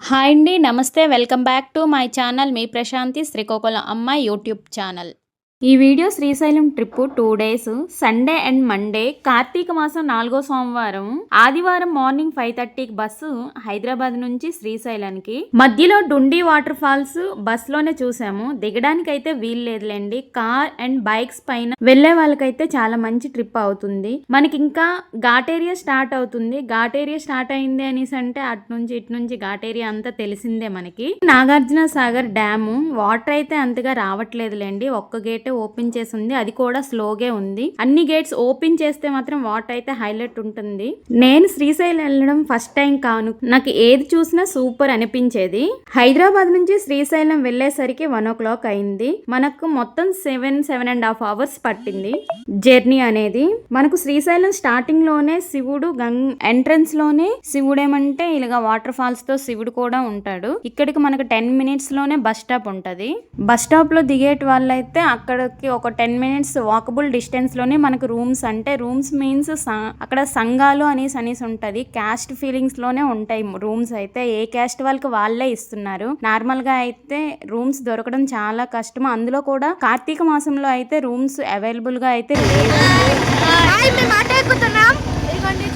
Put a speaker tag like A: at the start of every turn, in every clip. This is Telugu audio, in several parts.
A: హాయ్ అండి. నమస్తే. Welcome back to my channel. మీ ప్రశాంతి శ్రీకాకుళం అమ్మాయి యూట్యూబ్ ఛానల్. ఈ video Srisailam trip 2 days Sunday and Monday, కార్తీక మాసం 4వ సోమవారం, ఆదివారం మార్నింగ్ 5:30కి బస్సు హైదరాబాద్ నుంచి శ్రీశైలానికి. మధ్యలో డుండి వాటర్ ఫాల్స్ బస్ లోనే చూసాము. దిగడానికి అయితే వీలు లేదులేండి. కార్ అండ్ బైక్స్ పైన వెళ్లే వాళ్ళకైతే చాలా మంచి ట్రిప్ అవుతుంది. మనకి ఇంకా ఘాట్ ఏరియా స్టార్ట్ అవుతుంది. ఘాట్ ఏరియా స్టార్ట్ అయింది అనేసి అంటే అటు నుంచి ఇటు నుంచి ఘాట్ ఏరియా అంతా తెలిసిందే మనకి. నాగార్జున సాగర్ డ్యాము వాటర్ అయితే అంతగా రావట్లేదులేండి. ఒక్క గేట్ ఓపెన్ చేసి ఉంది, అది కూడా స్లోగే ఉంది. అన్ని గేట్స్ ఓపెన్ చేస్తే మాత్రం వాటర్ అయితే హైలైట్ ఉంటుంది. నేను శ్రీశైలం వెళ్ళడం ఫస్ట్ టైం కాను. నాకు ఏది చూసినా సూపర్ అనిపించేది. హైదరాబాద్ నుంచి శ్రీశైలం వెళ్లేసరికి 1 o'clock అయింది. మనకు మొత్తం 7.5 hours పట్టింది జర్నీ అనేది. మనకు శ్రీశైలం స్టార్టింగ్ లోనే శివుడు ఎంట్రన్స్ లోనే శివుడు ఏమంటే ఇలాగా వాటర్ ఫాల్స్ తో శివుడు కూడా ఉంటాడు. ఇక్కడికి మనకు 10 minutes లోనే బస్ స్టాప్ ఉంటది. బస్ స్టాప్ లో దిగేటి వాళ్ళైతే అక్కడికి ఒక 10 minutes వాకబుల్ డిస్టెన్స్ లోనే మనకు రూమ్స్, అంటే రూమ్స్ మీన్స్ అక్కడ సంఘాలు అనేసి ఉంటది. క్యాస్ట్ ఫీలింగ్స్ లోనే ఉంటాయి రూమ్స్ అయితే. ఏ క్యాస్ట్ వాళ్ళకి వాళ్ళే ఇస్తున్నారు. నార్మల్ గా అయితే రూమ్స్ దొరకడం చాలా కష్టం. అందులో కూడా కార్తీక మాసంలో అయితే రూమ్స్ అవైలబుల్ గా అయితే లేవు.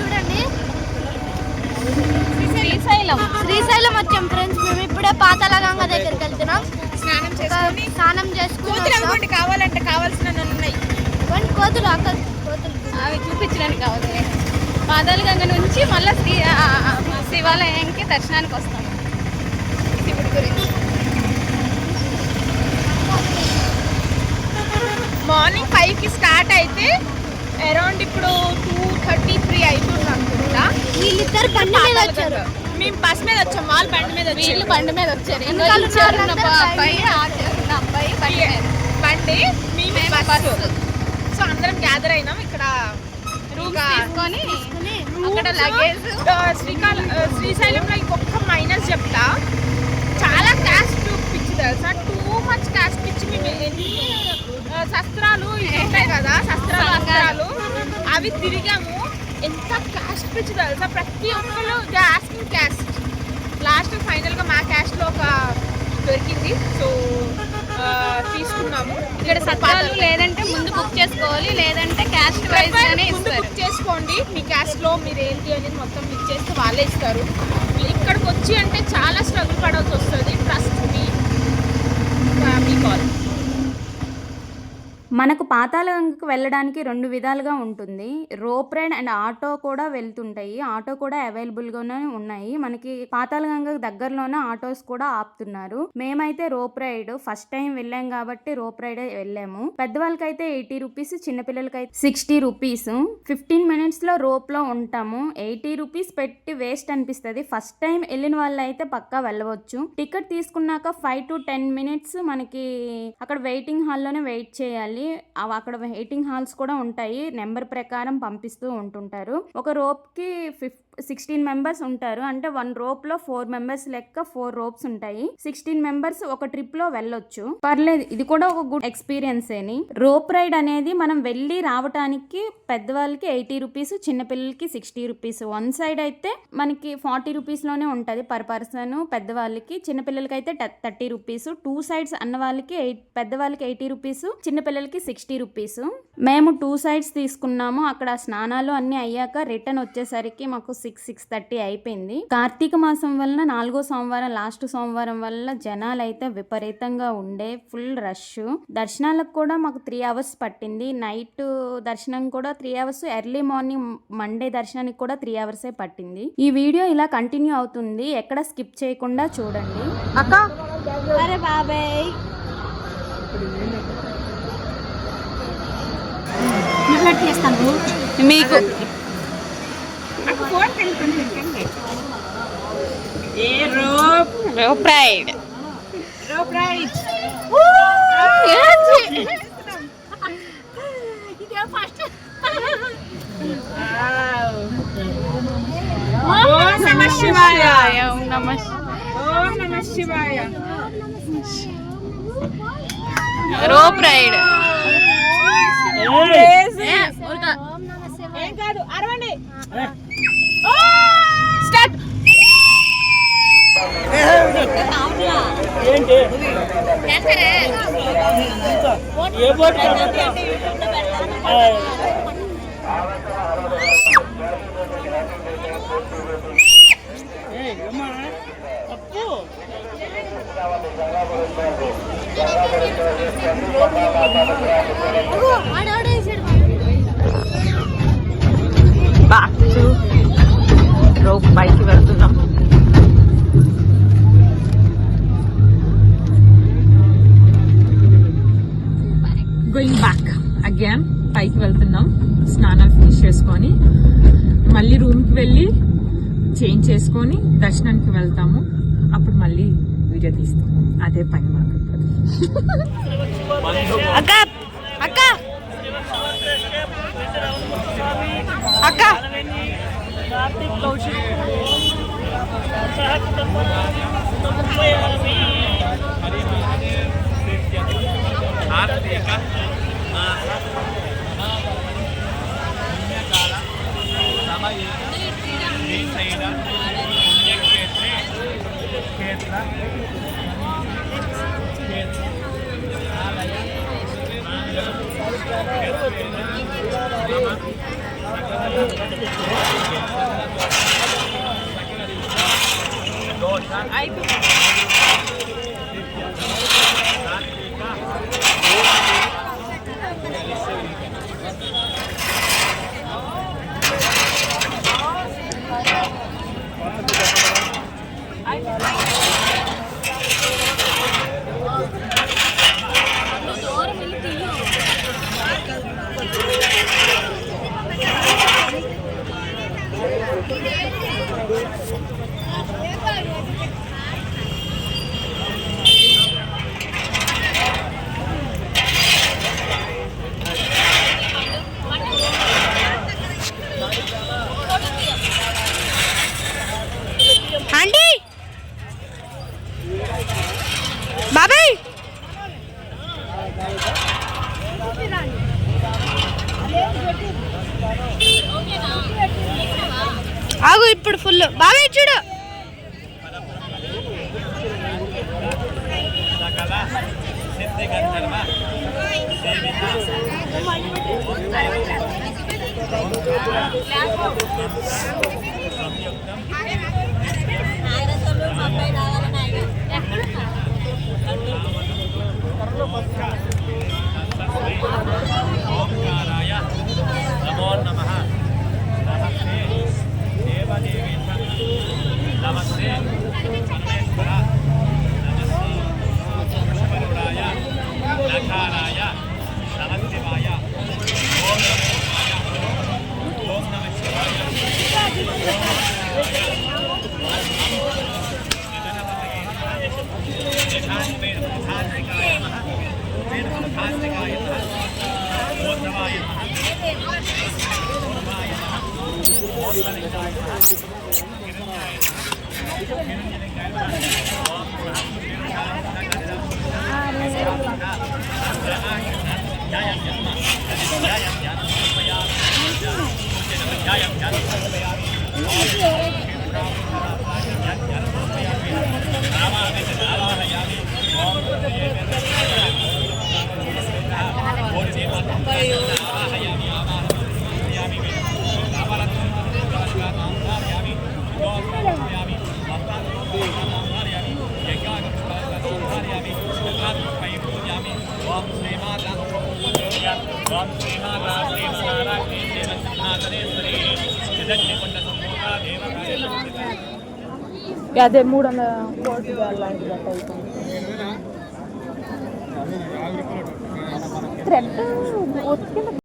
B: చూడండి, శ్రీశైలం వచ్చాం ఫ్రెండ్స్. మేము ఇప్పుడే పాతాళగంగ దగ్గరికి వెళ్తున్నాం. స్నానం చేసుకుని
C: కావాలంటే కావాల్సిన ఉన్నాయి.
B: కోతులు
C: అవి చూపించడానికి కావాలి. పాతాళగంగ నుంచి మళ్ళీ శివాలయానికి దర్శనానికి వస్తాం. శివుడి గురించి మార్నింగ్ 5కి స్టార్ట్ అయితే అరౌండ్ ఇప్పుడు 2:33 అవుతుంది అనుకుంటా.
B: వీళ్ళిద్దరు బండి మీద వచ్చారు.
C: మేము బస్ మీద వచ్చాం, వాళ్ళు బండి మీద వచ్చారు.
A: వీళ్ళు బండి మీద వచ్చారు.
C: బండి మేము బస్సు. సో అందరం గ్యాదర్ అయినాం ఇక్కడ.
A: తీసుకొని
C: అక్కడ లగేజ్ శ్రీశైలంలో ఇంకొక మైనస్ చెప్తా. చాలా క్యాస్ట్ పిచ్చి తెలుసా, టూ మచ్ క్యాస్ట్ పిచ్చి. మేము శస్త్రాలు ఉంటాయి కదా, శస్త్రాలు అవి తిరిగాము. ఎంత క్యాస్ట్ పిచ్చి తెలుసా. ప్రతి ఒక్కరు ఆస్కింగ్ క్యాస్ట్. లాస్ట్ ఫైనల్గా మా క్యాస్ట్లో ఒక దొరికింది. సో తీసుకున్నాము.
A: ఇక్కడ సత్రాలు లేదంటే ముందు బుక్ చేసుకోవాలి, లేదంటే క్యాస్ట్ వైజ్ గానే ఇస్తారు.
C: బుక్ చేసుకోండి. మీ క్యాస్ట్లో మీరు ఏంటి అనేది మొత్తం బుక్ చేస్తే వాళ్ళే ఇస్తారు. ఇక్కడికి వచ్చి అంటే చాలా స్ట్రగుల్ పడాల్సి వస్తుంది. Trust me call.
A: మనకు పాతాళగంగకు వెళ్ళడానికి 2 విధాలుగా ఉంటుంది. రోప్ రైడ్ అండ్ ఆటో కూడా వెళ్తుంటాయి. ఆటో కూడా అవైలబుల్ గానే ఉన్నాయి. మనకి పాతాళగంగ దగ్గరలోనే ఆటోస్ కూడా ఆపుతున్నారు. మేమైతే రోప్ రైడ్ ఫస్ట్ టైం వెళ్ళాం కాబట్టి రోప్ రైడ్ వెళ్ళాము. పెద్దవాళ్ళకైతే 80 rupees, చిన్నపిల్లలకైతే 60 rupees. 15 minutes లో రోప్ లో ఉంటాము. 80 rupees పెట్టి వేస్ట్ అనిపిస్తుంది. ఫస్ట్ టైం వెళ్ళిన వాళ్ళు అయితే పక్కా వెళ్ళవచ్చు. టికెట్ తీసుకున్నాక 5 to 10 minutes మనకి అక్కడ వెయిటింగ్ హాల్లోనే వెయిట్ చేయాలి. అక్కడ వెయిటింగ్ హాల్స్ కూడా ఉంటాయి. నెంబర్ ప్రకారం పంపిస్తూ ఉంటుంటారు. ఒక రోప్ కి 16 members ఉంటారు. అంటే 1 rope లో 4 members లెక్క 4 ropes ఉంటాయి. 16 members ఒక ట్రిప్ లో వెళ్ళొచ్చు. పర్లేదు, ఇది కూడా ఒక గుడ్ ఎక్స్పీరియన్స్ ఏని. రోప్ రైడ్ అనేది మనం వెళ్ళి రావటానికి పెద్దవాళ్ళకి 80 rupees, చిన్నపిల్లలకి 60 rupees. వన్ సైడ్ అయితే మనకి 40 rupees లోనే ఉంటది పర్ పర్సన్. పెద్దవాళ్ళకి, చిన్నపిల్లలకి అయితే 30 rupees. 2 sides అన్న వాళ్ళకి పెద్దవాళ్ళకి 80 rupees, చిన్నపిల్లలకి 60 rupees. మేము 2 sides తీసుకున్నాము. అక్కడ స్నానాలు అన్ని అయ్యాక రిటర్న్ వచ్చేసరికి మాకు 6:30 అయిపోయింది. కార్తీక మాసం వలన 4వ సోమవారం, లాస్ట్ సోమవారం వల్ల జనాలు అయితే విపరీతంగా ఉండే, ఫుల్ రష్. దర్శనాలకు కూడా మాకు 3 hours పట్టింది. నైట్ దర్శనం కూడా 3 hours, ఎర్లీ మార్నింగ్ మండే దర్శనానికి కూడా 3 hours పట్టింది. ఈ వీడియో ఇలా కంటిన్యూ అవుతుంది, ఎక్కడ స్కిప్ చేయకుండా చూడండి.
C: అక్క
B: అరే బాబాయ్,
A: మీకు రోప్ రైడ్
C: ఓం నమః శివాయ.
A: ఓం నమః
C: శివాయ.
A: Rope ride.
C: ఏం కాదు, అరవండి. బ్యాక్ టు రోప్ పైకి వెళ్తున్నాం. గోయింగ్ బ్యాక్ అగైన్ పైకి వెళ్తున్నాం. స్నానాలు ఫినిష్ చేసుకొని మళ్ళీ రూమ్కి వెళ్ళి చేంజ్ చేసుకొని దర్శనానికి వెళ్తాము. అప్పుడు మళ్ళీ వీడియో తీస్తాం. అదే పని మాకు. అక్క అక్క అక్క
B: ఆంటీ బాబాయ్ ఆగు ఇప్పుడు ఫుల్ బాబాయ్ చూడు.
C: అదే 300 కోట్లు అలాంటిది అయిపోయింది. థ్రెడ్